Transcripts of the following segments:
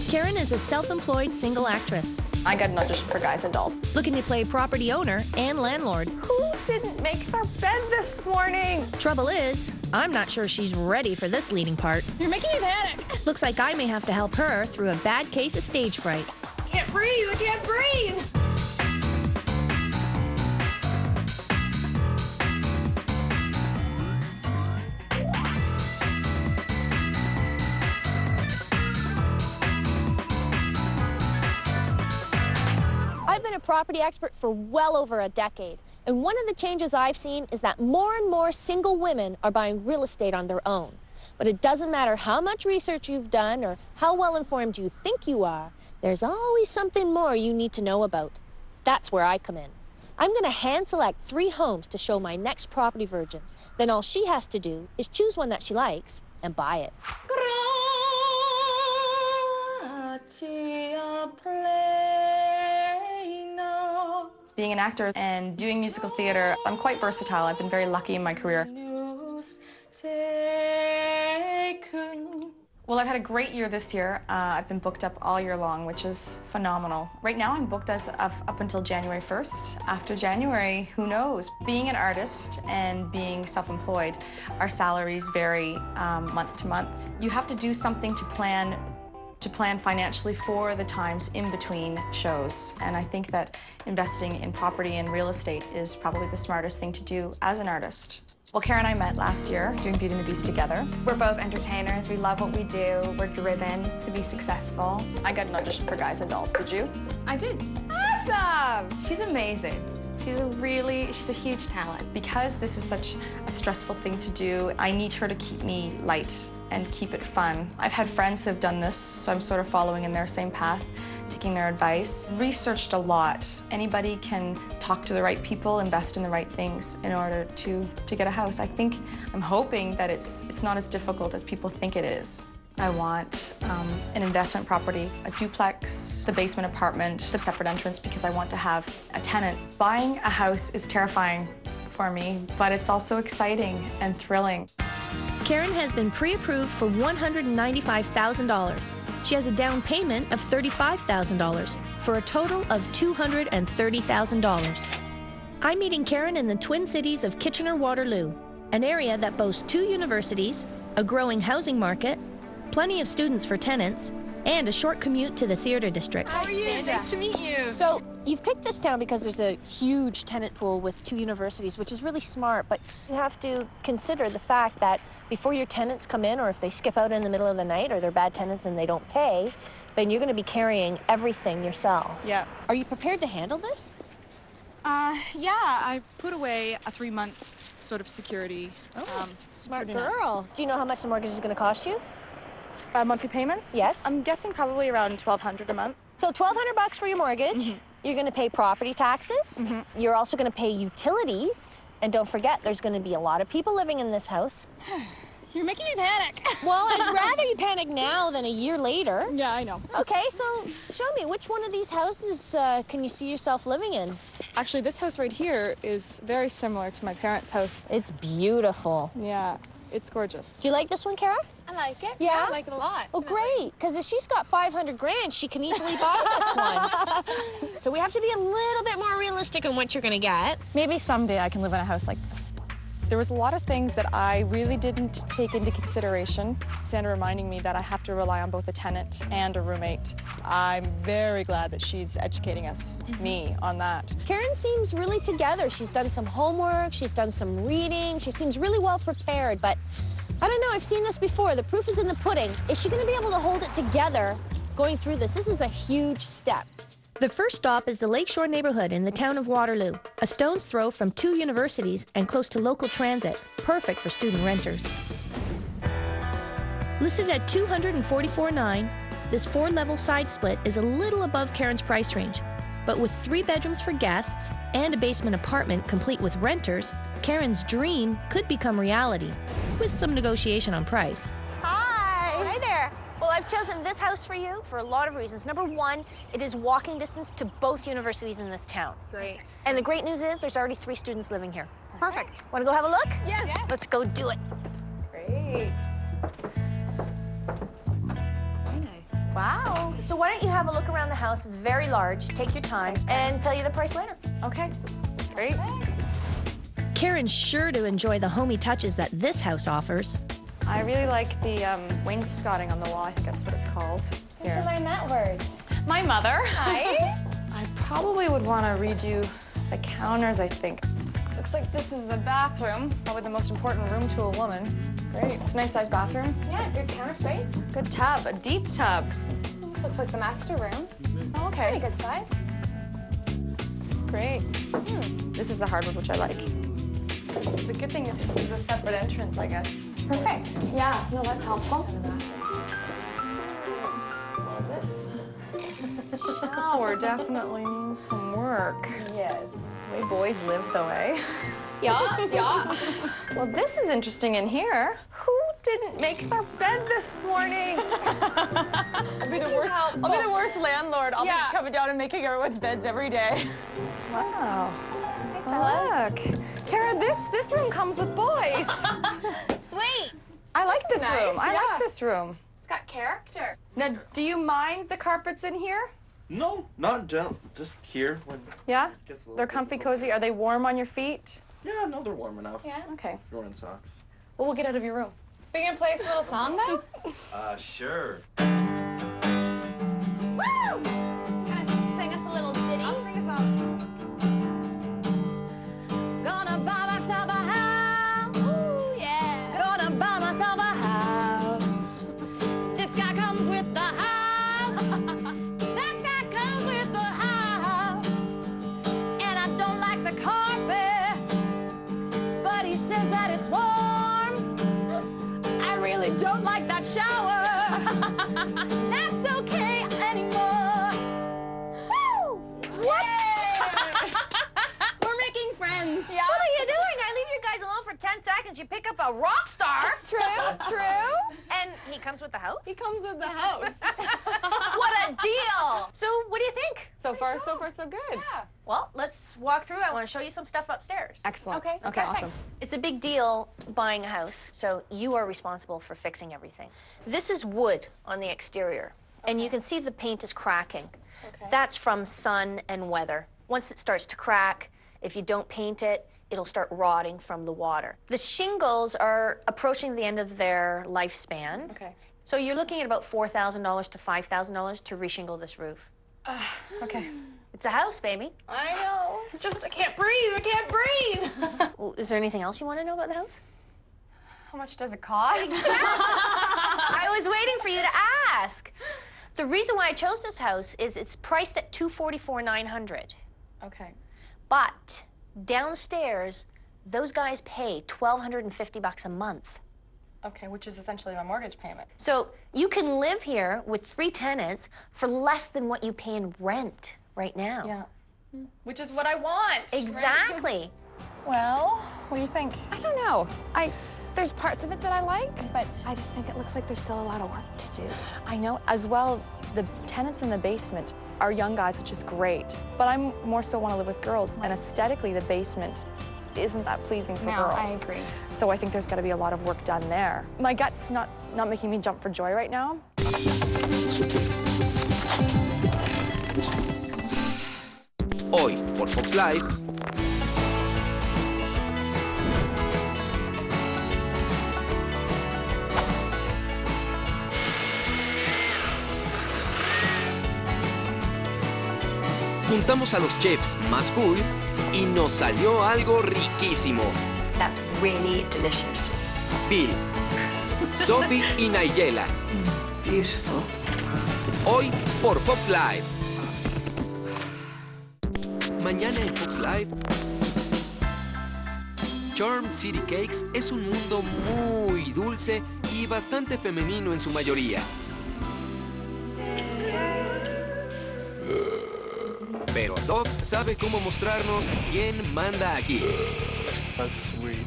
Karen is a self-employed single actress, I got an audition for Guys and Dolls. looking to play property owner and landlord. Who didn't make their bed this morning? Trouble is, I'm not sure she's ready for this leading part. You're making me panic. Looks like I may have to help her through a bad case of stage fright. Can't breathe, I can't breathe. I've been a property expert for well over a decade, and one of the changes I've seen is that more and more single women are buying real estate on their own. But it doesn't matter how much research you've done or how well informed you think you are, there's always something more you need to know about. That's where I come in. I'm going to hand select 3 homes to show my next property virgin. Then all she has to do is choose one that she likes and buy it. Being an actor and doing musical theater, I'm quite versatile. I've been very lucky in my career. Well, I've had a great year this year. I've been booked up all year long, which is phenomenal. Right now, I'm booked as of up until January 1st. After January, who knows? Being an artist and being self-employed, our salaries vary month to month. You have to do something to plan financially for the times in between shows. And I think that investing in property and real estate is probably the smartest thing to do as an artist. Well, Karen and I met last year doing Beauty and the Beast together. We're both entertainers. We love what we do. We're driven to be successful. I got an audition for Guys and Dolls. Did you? I did. Awesome! She's amazing. She's a huge talent. Because this is such a stressful thing to do, I need her to keep me light and keep it fun. I've had friends who have done this, so I'm sort of following in their same path, taking their advice. Researched a lot. Anybody can talk to the right people, invest in the right things in order to get a house. I'm hoping that it's not as difficult as people think it is. I want an investment property, a duplex, the basement apartment, the separate entrance because I want to have a tenant. Buying a house is terrifying for me, but it's also exciting and thrilling. Karen has been pre-approved for $195,000. She has a down payment of $35,000 for a total of $230,000. I'm meeting Karen in the Twin Cities of Kitchener-Waterloo, an area that boasts 2 universities, a growing housing market, plenty of students for tenants, and a short commute to the theater district. How are you? Nice to meet you. So you've picked this town because there's a huge tenant pool with 2 universities, which is really smart, but you have to consider the fact that before your tenants come in, or if they skip out in the middle of the night, or they're bad tenants and they don't pay, then you're going to be carrying everything yourself. Yeah. Are you prepared to handle this? Yeah, I put away a 3-month sort of security. Smart girl. Do you know how much the mortgage is going to cost you? Monthly payments? Yes. I'm guessing probably around $1,200 a month. So $1,200 for your mortgage. You're going to pay property taxes. You're also going to pay utilities. And don't forget, there's going to be a lot of people living in this house. You're making me panic. Well, I'd rather you panic now than a year later. Yeah, I know. Okay, so show me, which one of these houses can you see yourself living in? Actually, this house right here is very similar to my parents' house. It's beautiful. Yeah, it's gorgeous. Do you like this one, Kara? I like it. Yeah? I like it a lot. Oh, great, because if she's got 500 grand, she can easily buy this one. So we have to be a little bit more realistic on what you're going to get. Maybe someday I can live in a house like this. There was a lot of things that I really didn't take into consideration. Sandra reminding me that I have to rely on both a tenant and a roommate. I'm very glad that she's educating us, me, on that. Karen seems really together. She's done some homework, she's done some reading, she seems really well prepared, but I don't know, I've seen this before. The proof is in the pudding. Is she going to be able to hold it together going through this? This is a huge step. The first stop is the Lakeshore neighborhood in the town of Waterloo, a stone's throw from 2 universities and close to local transit, perfect for student renters. Listed at $244,900, this 4-level side split is a little above Karen's price range, but with 3 bedrooms for guests and a basement apartment complete with renters, Karen's dream could become reality, with some negotiation on price. Hi. Hi there. Well, I've chosen this house for you for a lot of reasons. Number 1, it is walking distance to both universities in this town. Great. And the great news is there's already 3 students living here. Perfect. Want to go have a look? Yes. Yeah. Let's go do it. Great. Very nice. Wow. So why don't you have a look around the house? It's very large. Take your time and tell you the price later. Okay, great. Karen's sure to enjoy the homey touches that this house offers. I really like the wainscoting on the wall. I think that's what it's called. Here. learn that word. My mother. Hi. I probably would want to redo the counters, I think. Looks like this is the bathroom, probably the most important room to a woman. Great, it's a nice sized bathroom. Yeah, good counter space. Good tub, a deep tub. This looks like the master room. Oh, okay, Pretty good size. great. This is the hardwood, which I like. So the good thing is this is a separate entrance, I guess. Perfect. Yeah, no, that's helpful. This shower definitely needs some work. Yes. The way boys live, though, eh? Yeah, yeah. Well, this is interesting in here. Who didn't make their bed this morning? I'll be the worst landlord. I'll be coming down and making everyone's beds every day. Wow. Look. Kara, this room comes with boys. Sweet. I like this nice, room. I yeah. like this room. It's got character. Now, do you mind the carpets in here? No, not in general. Just here when Yeah? it gets a little They're bit comfy, colder. cozy. Are they warm on your feet? Yeah, no, they're warm enough. Yeah. Okay. If you're wearing socks. Well, we'll get out of your room. Are you gonna play us a little song though? Sure. Woo! Gonna sing us a little ditty? I'll sing a song. Gonna buy myself a house. Ooh, yeah. Gonna buy myself a house. This guy comes with the house. That guy comes with the house. And I don't like the carpet, but he says that it's warm. I really don't like that shower. That's okay anymore. Woo! We're making friends. What are you doing? I leave you guys alone for 10 seconds. You pick up a rock star. True, true. And he comes with the house? He comes with the house. What a deal! So what do you think? So far, so good. Yeah. Well, let's walk through. I want to show you some stuff upstairs. Excellent. Okay, Okay, perfect. awesome. It's a big deal buying a house, so you are responsible for fixing everything. This is wood on the exterior, and you can see the paint is cracking. Okay. That's from sun and weather. Once it starts to crack, if you don't paint it, it'll start rotting from the water. The shingles are approaching the end of their lifespan. Okay. So you're looking at about $4,000 to $5,000 to reshingle this roof. Okay. It's a house, baby. I know. Just, I can't breathe. I can't breathe. Well, is there anything else you want to know about the house? How much does it cost? I was waiting for you to ask. The reason why I chose this house is it's priced at $244,900. Okay. But downstairs, those guys pay $1,250 a month. Okay, which is essentially my mortgage payment. So you can live here with 3 tenants for less than what you pay in rent right now. Yeah. Which is what I want. Exactly. Well, what do you think? I don't know. There's parts of it that I like, but I just think it looks like there's still a lot of work to do. I know. As well, the tenants in the basement are young guys, which is great. But I'm more so want to live with girls, and aesthetically, the basement isn't that pleasing for No, girls. I agree. So I think there's got to be a lot of work done there. My gut's not making me jump for joy right now. Hoy, por Fox Live, juntamos a los chefs más cool y nos salió algo riquísimo. That's really delicious. Bill, Sophie y Nigella. Beautiful. Hoy por Fox Live. Mañana en Fox Live. Charm City Cakes es un mundo muy dulce y bastante femenino en su mayoría. Pero Doc sabe cómo mostrarnos quién manda aquí. That's sweet.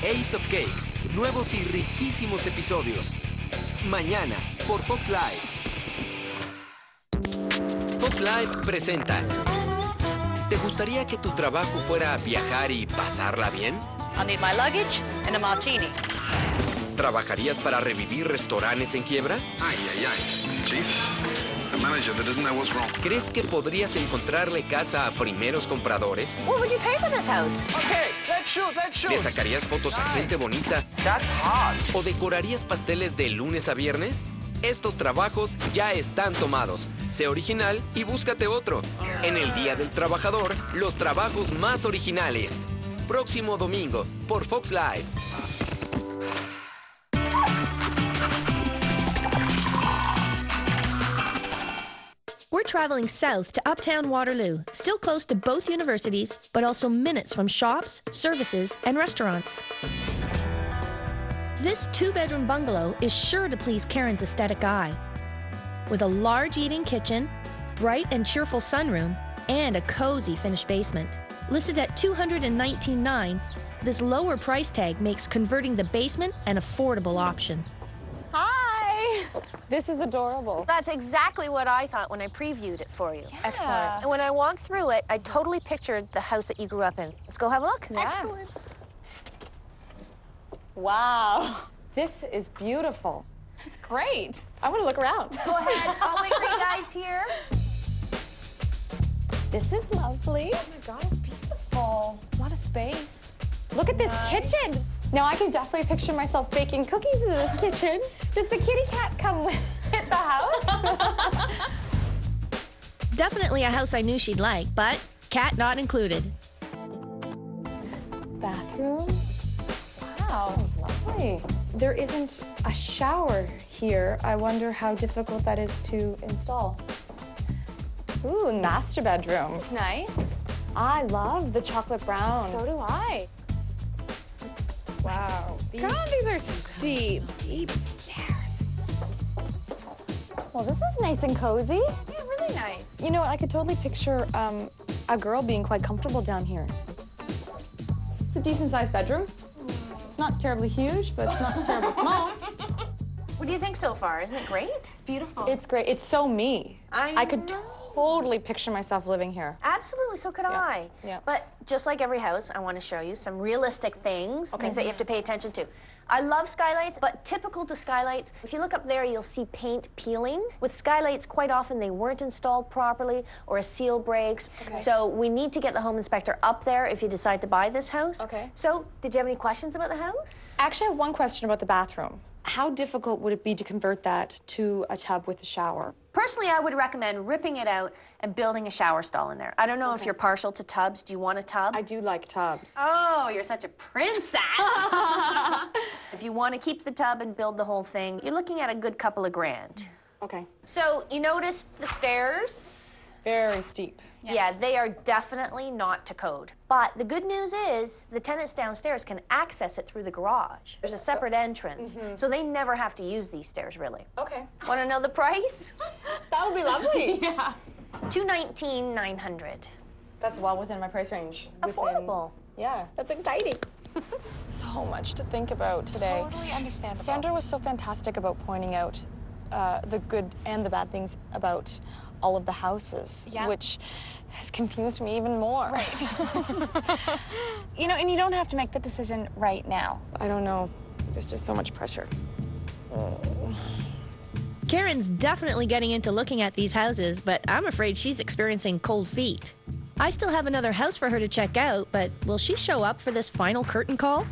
Ace of Cakes, nuevos y riquísimos episodios. Mañana por Fox Live. Fox Live presenta. ¿Te gustaría que tu trabajo fuera viajar y pasarla bien? I'll need my luggage and a martini. ¿Trabajarías para revivir restaurantes en quiebra? Ay, ay, ay. Jesus. A manager that doesn't know what's wrong. ¿Crees que podrías encontrarle casa a primeros compradores? What would you pay for this house? Okay, let's shoot. ¿Le sacarías fotos a gente bonita? That's hot. ¿O decorarías pasteles de lunes a viernes? Estos trabajos ya están tomados. Sé original y búscate otro. En el Día del Trabajador, los trabajos más originales. Próximo domingo, por Fox Live. We're traveling south to Uptown Waterloo, still close to both universities, but also minutes from shops, services, and restaurants. This two-bedroom bungalow is sure to please Karen's aesthetic eye. With a large eating kitchen, bright and cheerful sunroom, and a cozy finished basement. Listed at $219,900, this lower price tag makes converting the basement an affordable option. Hi! This is adorable. That's exactly what I thought when I previewed it for you. Excellent. And when I walked through it, I totally pictured the house that you grew up in. Let's go have a look. Yeah. Excellent. Wow. This is beautiful. It's great. I want to look around. Go ahead. I'll wait for you guys here. This is lovely. Oh my God, it's beautiful. A lot of space. Look at this kitchen. Now I can definitely picture myself baking cookies in this kitchen. Does the kitty cat come with the house? Definitely a house I knew she'd like, but cat not included. Bathroom. Wow, it's lovely. There isn't a shower here. I wonder how difficult that is to install. Ooh, master bedroom. This is nice. I love the chocolate brown. So do I. Wow. God, these are steep. Deep stairs. Well, this is nice and cozy. Yeah, really nice. You know, I could totally picture a girl being quite comfortable down here. It's a decent-sized bedroom. It's not terribly huge, but it's not terribly small. What do you think so far? Isn't it great? It's beautiful. It's great. It's so me. I could know. totally picture myself living here. Absolutely, so could I. Yeah. But just like every house, I want to show you some realistic things, things that you have to pay attention to. I love skylights, but typical to skylights, if you look up there, you'll see paint peeling. With skylights, quite often they weren't installed properly or a seal breaks. Okay. So we need to get the home inspector up there if you decide to buy this house. Okay. So, did you have any questions about the house? Actually, I have one question about the bathroom. How difficult would it be to convert that to a tub with a shower? Personally, I would recommend ripping it out and building a shower stall in there. I don't know if you're partial to tubs. Do you want a tub? I do like tubs. Oh, you're such a princess. If you want to keep the tub and build the whole thing, you're looking at a good couple of grand. Okay. So you noticed the stairs? Very steep. Yeah, they are definitely not to code. But the good news is the tenants downstairs can access it through the garage. There's a separate entrance, so they never have to use these stairs, really. Okay. Want to know the price? That would be lovely. Yeah. $219,900. That's well within my price range. Affordable. Yeah, that's exciting. So much to think about today. Totally understandable. Sandra was so fantastic about pointing out the good and the bad things about all of the houses, Yeah. which has confused me even more. Right. You know, and you don't have to make the decision right now. I don't know. There's just so much pressure. Karen's definitely getting into looking at these houses, but I'm afraid she's experiencing cold feet. I still have another house for her to check out, but will she show up for this final curtain call?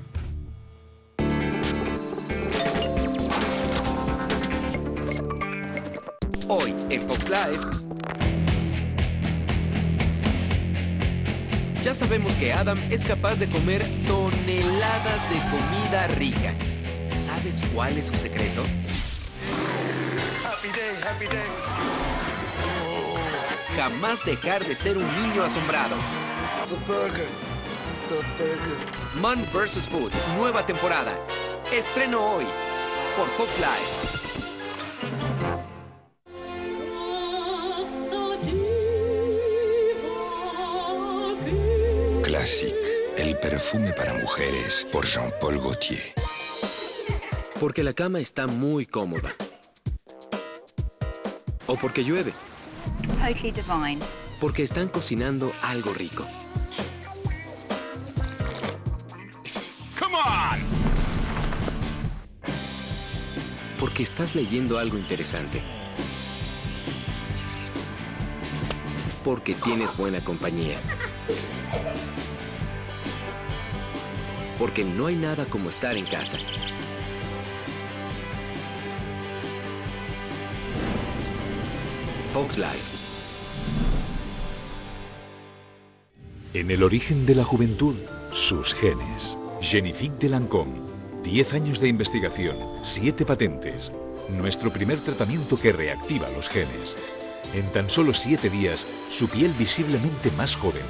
Hoy en Fox Live. Ya sabemos que Adam es capaz de comer toneladas de comida rica. ¿Sabes cuál es su secreto? Happy day, happy day. Jamás dejar de ser un niño asombrado. The burger. The burger. Man vs. Food, nueva temporada. Estreno hoy por Fox Live. Classic, el perfume para mujeres por Jean-Paul Gaultier. Porque la cama está muy cómoda. O porque llueve. Totally divine. Porque están cocinando algo rico. Come on! porque estás leyendo algo interesante. Porque tienes buena compañía. Porque no hay nada como estar en casa. Fox Life. En el origen de la juventud, sus genes. Genifique de Lancôme. 10 años de investigación, 7 patentes. Nuestro primer tratamiento que reactiva los genes. En tan solo 7 días, su piel visiblemente más joven.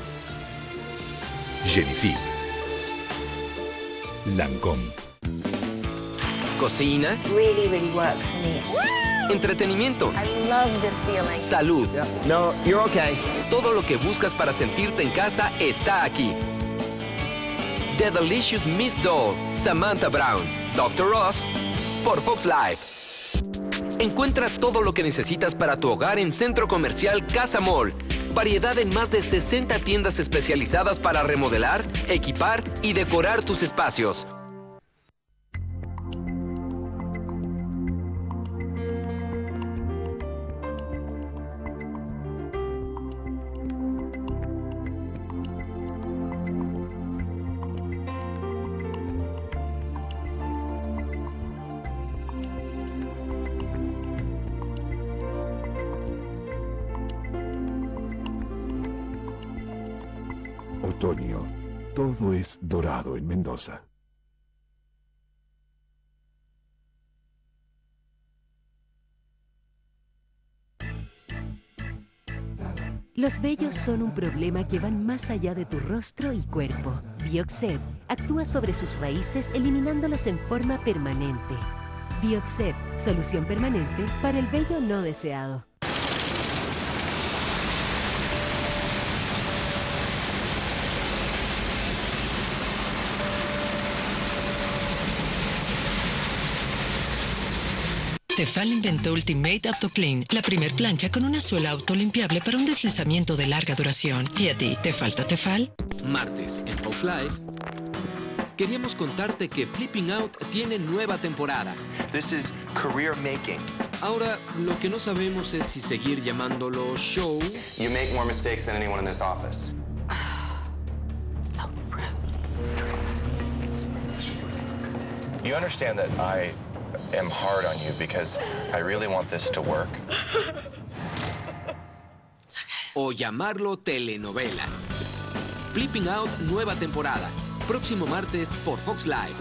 Genifique. Lancôme. Cocina. Really, really works for me. Entretenimiento. I love this feeling. Salud. No, you're okay. Todo lo que buscas para sentirte en casa está aquí. The Delicious Miss Doll, Samantha Brown, Dr. Ross, por Fox Life. Encuentra todo lo que necesitas para tu hogar en Centro Comercial Casa Mall. Variedad en más de 60 tiendas especializadas para remodelar, equipar y decorar tus espacios. Otoño. Todo es dorado en Mendoza. Los vellos son un problema que van más allá de tu rostro y cuerpo. Bioxed actúa sobre sus raíces eliminándolos en forma permanente. Bioxed, solución permanente para el vello no deseado. Tefal inventó Ultimate AutoClean, la primer plancha con una suela autolimpiable para un deslizamiento de larga duración. ¿Y a ti, te falta Tefal? Martes en Fox Life. Queríamos contarte que Flipping Out tiene nueva temporada. This is career making. Ahora, lo que no sabemos es si seguir llamándolo show. You make more mistakes than anyone in this office. So proud. You understand that I am hard on you because I really want this to work. O llamarlo telenovela. Flipping Out, nueva temporada. Próximo martes por Fox Live.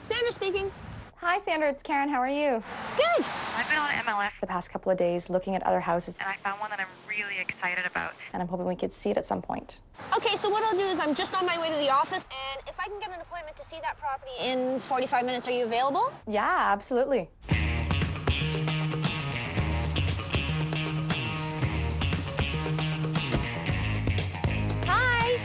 Sandra speaking. Hi, Sandra. It's Karen. How are you? Good. I've been on MLS The past couple of days looking at other houses, and I found one that I'm really excited about. and I'm hoping we could see it at some point. Okay, so what I'll do is I'm just on my way to the office, and if I can get an appointment to see that property in 45 minutes, are you available? Yeah, absolutely. Hi.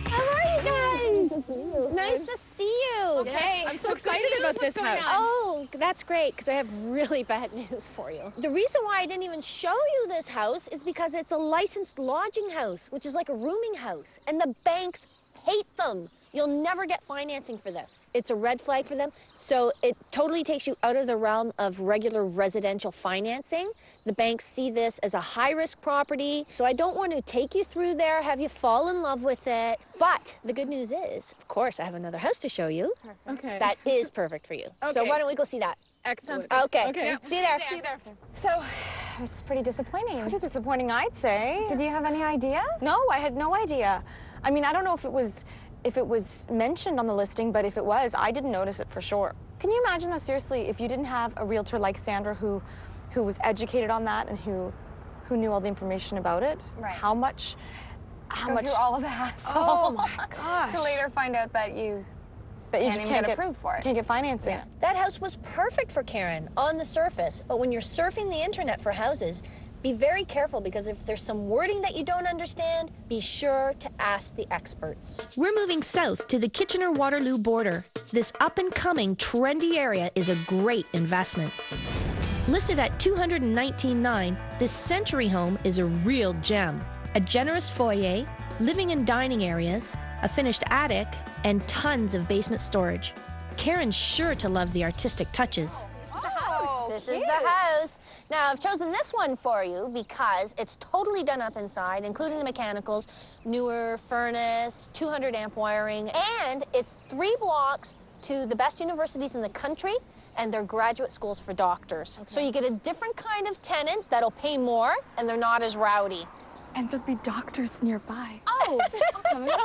How are you guys? Nice to see you. Okay, I'm so excited about this house. Oh, that's great, because I have really bad news for you. The reason why I didn't even show you this house is because it's a licensed lodging house, which is like a rooming house, and the banks hate them. You'll never get financing for this. It's a red flag for them, so it totally takes you out of the realm of regular residential financing. The banks see this as a high-risk property, so I don't want to take you through there, have you fall in love with it. But the good news is, of course, I have another house to show you. Okay. That is perfect for you. So Okay. why don't we go see that? Excellent. Okay. Okay. See you there. See you there. So, it was pretty disappointing. Pretty disappointing, I'd say. Did you have any idea? No, I had no idea. I mean, I don't know if it was mentioned on the listing, but if it was, I didn't notice it for sure. Can you imagine, though, seriously, if you didn't have a realtor like Sandra who was educated on that and who knew all the information about it? Right. How much? Go through all of the hassle. Oh my gosh! To later find out that you But can't even get approved for it. Can't get financing. Yeah. That house was perfect for Karen on the surface, but when you're surfing the internet for houses, be very careful, because if there's some wording that you don't understand, be sure to ask the experts. We're moving south to the Kitchener-Waterloo border. This up-and-coming, trendy area is a great investment. Listed at $219,900, this Century home is a real gem. A generous foyer, living and dining areas, a finished attic, and tons of basement storage. Karen's sure to love the artistic touches. This is the house. Now, I've chosen this one for you because it's totally done up inside, including the mechanicals, newer furnace, 200 amp wiring, and it's 3 blocks to the best universities in the country, and they're graduate schools for doctors. Okay. So you get a different kind of tenant that'll pay more, and they're not as rowdy. And there'll be doctors nearby. Oh, I'm coming in.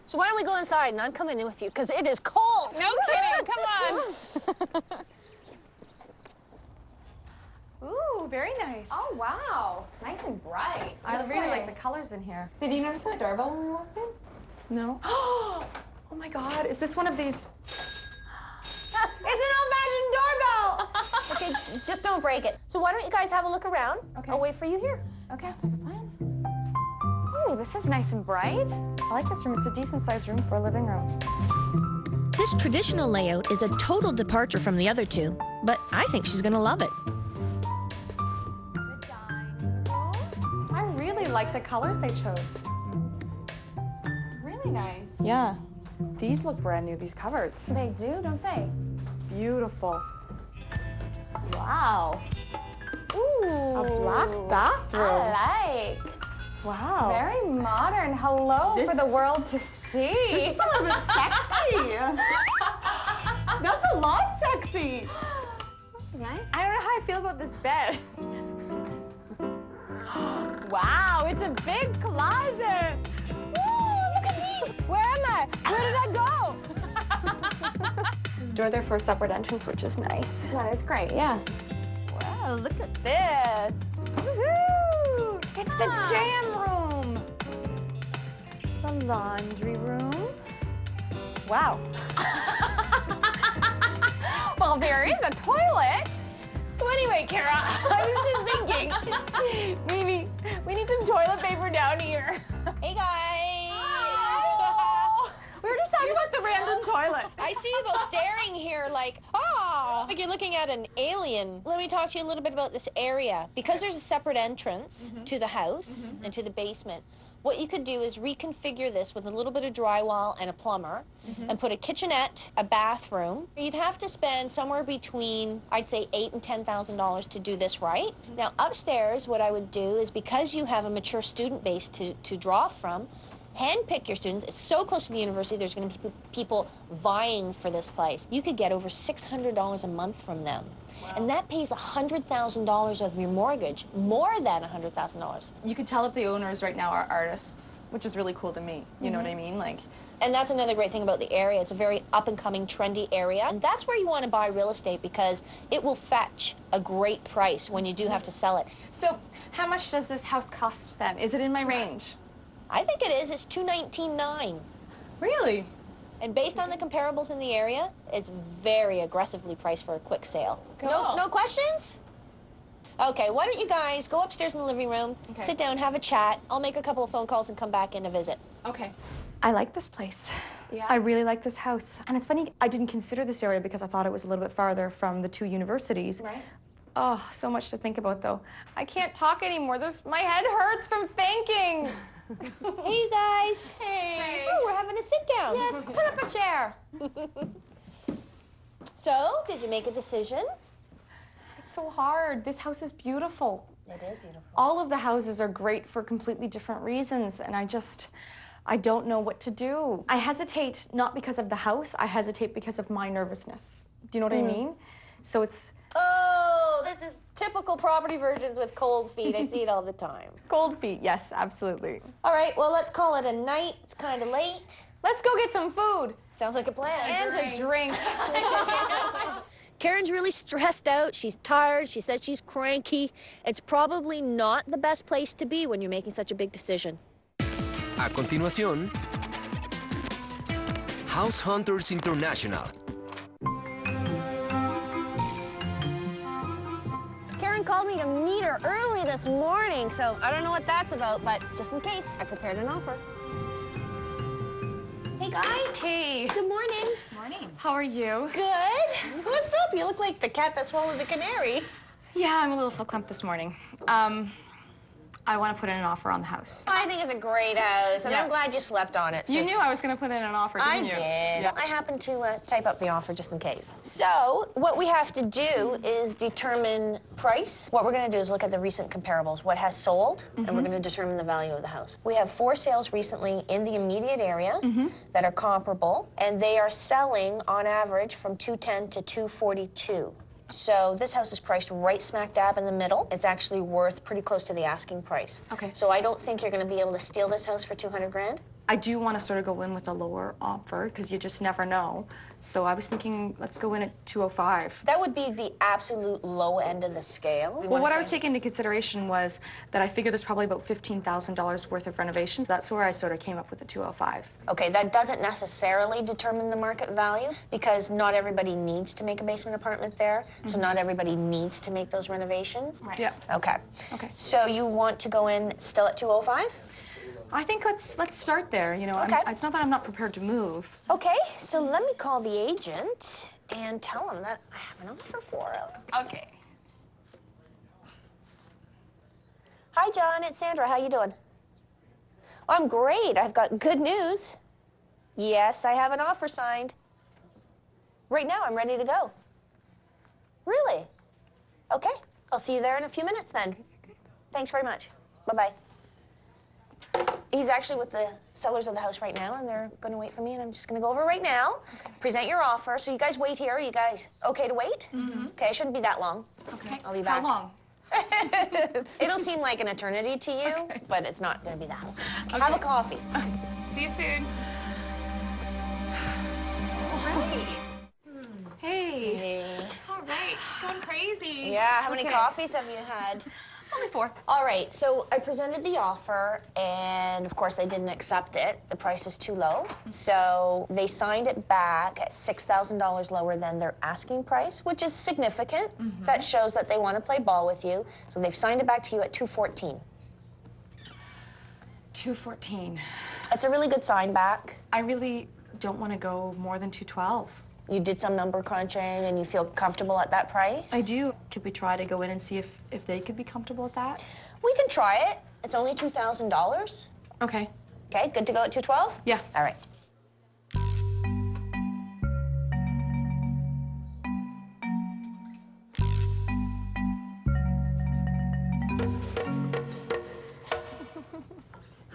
So why don't we go inside, and I'm coming in with you, because it is cold. No kidding, come on. Ooh, very nice. Oh, wow. Nice and bright. I really like the colors in here. Did you notice the doorbell when we walked in? No. Oh my God, is this one of these? It's an old-fashioned doorbell! Okay, just don't break it. So why don't you guys have a look around? Okay. I'll wait for you here. Okay. Sounds like a plan. Ooh, this is nice and bright. I like this room. It's a decent-sized room for a living room. This traditional layout is a total departure from the other two, but I think she's gonna love it. I really like the colors they chose. Really nice. Yeah. These look brand new, these cupboards. They do, don't they? Beautiful. Wow. Ooh. A black bathroom. I like. Wow. Very modern. Hello This for the is- world to see. This is a little bit sexy. That's a lot sexy. This is nice. I don't know how I feel about this bed. Wow, it's a big closet. Woo, look at me. Where am I? Where did I go? Door there for a separate entrance, which is nice. That is great, yeah. Wow, look at this. Woohoo! It's the jam room. The laundry room. Wow. Well, there is a toilet. So anyway, Kara, I was just thinking, maybe we need some toilet paper down here. Hey, guys. We were just talking about the random toilet. I see you both staring here like, oh, like you're looking at an alien. Let me talk to you a little bit about this area. Because there's a separate entrance to the house and to the basement, what you could do is reconfigure this with a little bit of drywall and a plumber and put a kitchenette, a bathroom. You'd have to spend somewhere between, I'd say, $8,000 and $10,000 to do this right. Now, upstairs, what I would do is because you have a mature student base to draw from, handpick your students. It's so close to the university, there's going to be people vying for this place. You could get over $600 a month from them. Wow. And that pays $100,000 of your mortgage, more than $100,000. You could tell that the owners right now are artists, which is really cool to me. You know what I mean? Like, and that's another great thing about the area. It's a very up-and-coming, trendy area. And that's where you want to buy real estate because it will fetch a great price when you do have to sell it. so how much does this house cost then? Is it in my range? I think it is. It's $219,900. Really? And based on the comparables in the area, it's very aggressively priced for a quick sale. Cool. No questions? Okay, why don't you guys go upstairs in the living room, sit down, have a chat. I'll make a couple of phone calls and come back in to visit. Okay. I like this place. Yeah. I really like this house. And it's funny, I didn't consider this area because I thought it was a little bit farther from the 2 universities. Right. Oh, so much to think about though. I can't talk anymore. My head hurts from thinking. Hey, you guys. Hey. Oh, we're having a sit down. Yes, put up a chair. So, did you make a decision? It's so hard. This house is beautiful. It is beautiful. All of the houses are great for completely different reasons, and I don't know what to do. I hesitate not because of the house, I hesitate because of my nervousness. Do you know what I mean? So it's... Oh, this is typical property virgins with cold feet. I see it all the time. Cold feet, yes, absolutely. All right, well, let's call it a night. It's kind of late. Let's go get some food. Sounds like a plan. And a drink. Karen's really stressed out. She's tired. She says she's cranky. It's probably not the best place to be when you're making such a big decision. A continuación, House Hunters International. Karen called me to meet her early this morning, so I don't know what that's about, but just in case, I prepared an offer. Hey, guys. Hey. Good morning. Morning. How are you? Good. What's up? You look like the cat that swallowed the canary. Yeah, I'm a little verklempt this morning. I want to put in an offer on the house. I think it's a great house, and I'm glad you slept on it. You knew I was going to put in an offer, didn't you? I did. Yeah. I happened to type up the offer just in case. So what we have to do is determine price. What we're going to do is look at the recent comparables, what has sold, and we're going to determine the value of the house. We have 4 sales recently in the immediate area that are comparable, and they are selling on average from $210,000 to $242,000. So this house is priced right smack dab in the middle. It's actually worth pretty close to the asking price. Okay. So I don't think you're going to be able to steal this house for $200,000. I do want to sort of go in with a lower offer because you just never know. So I was thinking, let's go in at $205,000. That would be the absolute low end of the scale. Well, what I was taking into consideration was that I figured there's probably about $15,000 worth of renovations. That's where I sort of came up with the $205,000. Okay, that doesn't necessarily determine the market value because not everybody needs to make a basement apartment there. So not everybody needs to make those renovations. Right. Yeah. Okay. Okay. So you want to go in still at $205,000? I think let's start there. You know, Okay. it's not that I'm not prepared to move. Okay, so let me call the agent and tell him that I have an offer for him. Okay. Hi, John. It's Sandra. How you doing? I'm great. I've got good news. Yes, I have an offer signed. Right now, I'm ready to go. Really? Okay. I'll see you there in a few minutes then. Thanks very much. Bye-bye. He's actually with the sellers of the house right now, and they're going to wait for me, and I'm just going to go over right now, present your offer. So you guys wait here. Are you guys okay to wait? Okay, it shouldn't be that long. Okay. I'll be back. How long? It'll seem like an eternity to you, but it's not going to be that long. Have a coffee. See you soon. Hey. All right, she's going crazy. Yeah, how many coffees have you had? Only 4. All right, so I presented the offer, and of course they didn't accept it. The price is too low. So they signed it back at $6,000 lower than their asking price, which is significant. That shows that they want to play ball with you. So they've signed it back to you at $214,000. $214,000. It's a really good sign back. I really don't want to go more than $212,000. You did some number crunching and you feel comfortable at that price? I do. Could we try to go in and see if they could be comfortable with that? We can try it. It's only $2,000. Okay. Okay, good to go at $212,000? Yeah. All right.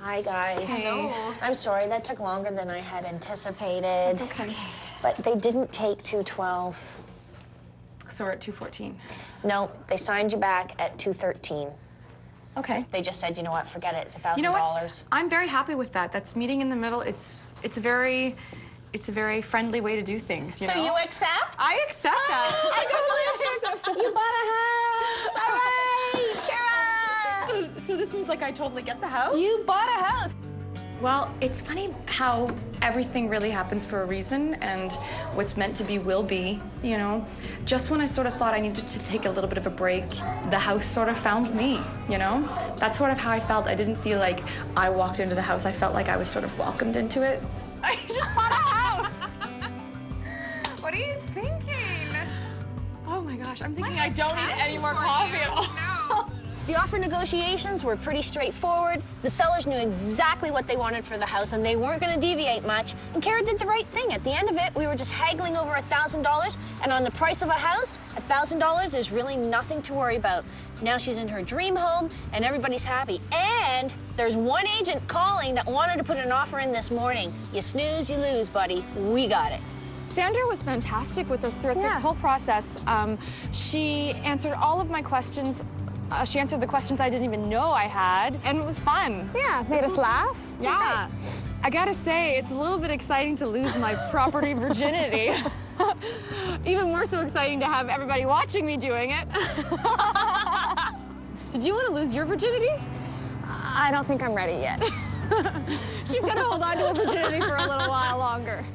Hi, guys. Hey. I'm sorry, that took longer than I had anticipated. That's okay. But they didn't take $212,000. So we're at $214,000. No, they signed you back at $213,000. Okay. They just said, you know what, forget it, it's $1,000. You know what? I'm very happy with that. That's meeting in the middle. It's a very friendly way to do things, you know? So you accept? I accept that. Congratulations! You bought a house! All right, Kara! So this means like I totally get the house? You bought a house! Well, it's funny how everything really happens for a reason, and what's meant to be will be, you know? Just when I sort of thought I needed to take a little bit of a break, the house sort of found me, you know? That's sort of how I felt. I didn't feel like I walked into the house. I felt like I was sort of welcomed into it. I just bought a house! What are you thinking? Oh my gosh, I'm thinking I don't need any more coffee at all. No. The offer negotiations were pretty straightforward. The sellers knew exactly what they wanted for the house, and they weren't going to deviate much. And Kara did the right thing. At the end of it, we were just haggling over $1,000, and on the price of a house, $1,000 is really nothing to worry about. Now she's in her dream home, and everybody's happy. And there's one agent calling that wanted to put an offer in this morning. You snooze, you lose, buddy. We got it. Sandra was fantastic with us throughout this whole process. She answered all of my questions. She answered the questions I didn't even know I had, and it was fun. Yeah, made us laugh. Yeah. I gotta say, it's a little bit exciting to lose my property virginity. Even more so exciting to have everybody watching me doing it. Did you want to lose your virginity? I don't think I'm ready yet. She's gonna hold on to her virginity for a little while longer.